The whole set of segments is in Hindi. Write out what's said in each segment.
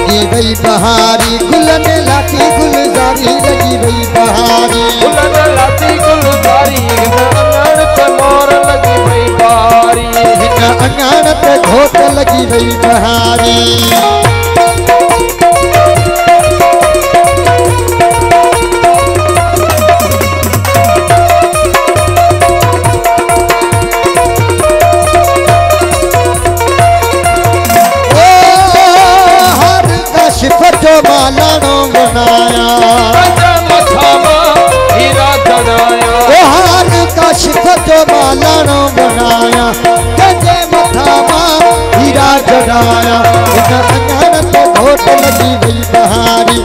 लगी वही बहारी गुलन लाती गुलजारी लगी वही बहारी गुलन लाती गुलजारी अंगण पे मोर लगी वही बहारी अंगण पे घोट लगी वही बहारी जो मालानो बनाया हीरा चढ़ाया ओ हार का शिखर जो मालानो बनाया गजे मथामा हीरा चढ़ाया अंगन पे घोट लगी वही बहारी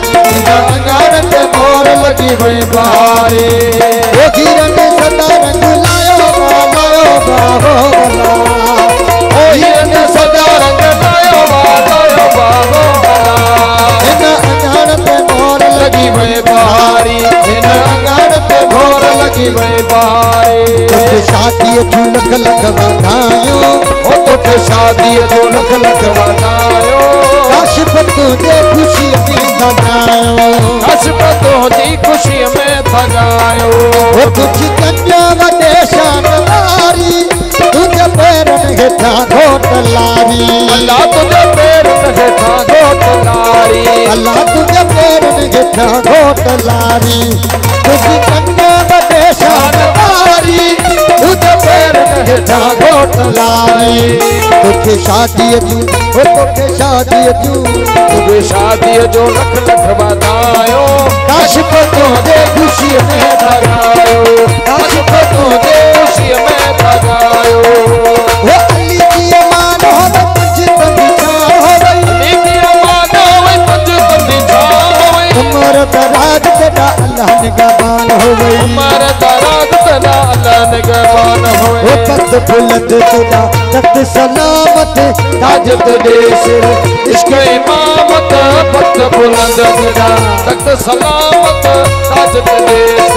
अंगन पे मोर लगी वही बहारी ओ गिरन सदा रंग लायो बाबो बला ओ गिरन सदा रंग लायो बाबो लगी वही बहारी अंगन पे भोर लगी वही बहारी शादी झुलक लगवायो ओ तो शादी झुलक लगवायो काशपत तुझे खुशी में थगायो काशपत तुझी खुशी में थगायो ओ तुझी कन्या वडे शानदारी तुझे पैरन हेठा घोट लारी अल्लाह तुझे पैरन हेठा घोट लारी अल्लाह तुझे पैरन हेठा घोट लारी तुझी कन्या वडे शानदारी तुझे पैरन हेठा घोट लारी तुझे शादी ओ तुझे शादी जो लख लख बधायो काशपत तुझे खुशी में थगायो काशपत तुझे खुशी में थगायो वो अली की अमान हो तुझ बंदिछा हो अली की अमान हो तुझ बंदिछा हो उमर दराज तेरा अल्लाह निगहबान हो उमर दराज तेरा अल्लाह निगहबान हो वो पद बुलंद तेरा तख्त सलामत ताजत देश इश्क इमामत पद बुलंद तेरा तख्त सलामत ताजत देश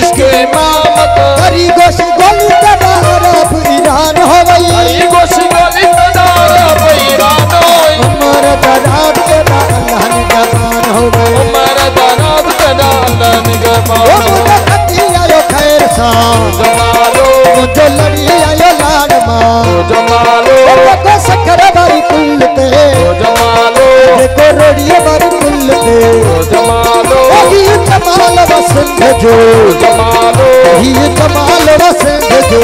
इश्क इमामत हरी गोश गोली तेरा अरब ईरान हो गई हरी गोश गोली तेरा अरब ईरान हो उमर दराज तेरा अल्लाह निगहबान हो गई उमर दराज तेरा अल्लाह निगहबान वो मुझे खती आयो खैर सा जमालो मुझे लड़ी आयो लाड मां जमालो को सखर बारी कुल ते जमालो देखो रोड़िए बारी कुल ते जमालो ये जमाल वसंत जो जमालो ये जमाल वसंत जो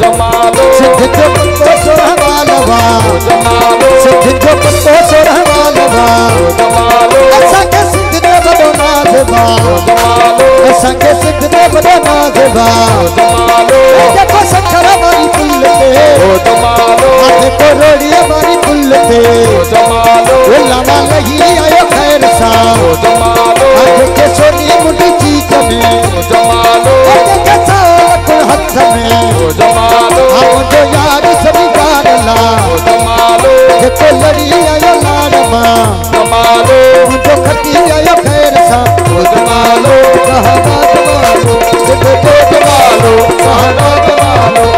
जमालो सिद्ध जो पत्तो सोहवालवा जमालो सिद्ध जो पत्तो सोहवालवा जमालो संग सिद्ध ने बड़ो नाज़बा जमालो संग सिद्ध ने बड़ो नाज़बा जमालो देखो सखर बारी कुल ते जमालो देखो रोड़िए बारी कुल ते जमालो लामा लगी आयो खैर सा जमालो के सोनी मुंडी चीज में जमालो के साकुल हथ में जमालो हम जो यार सभी जान ला जमालो देखो लड़ी आयो लाडमा जमालो जो खती आयो खैर सा जमालो कहना जमालो सिद्ध तो जमालो कहना जमालो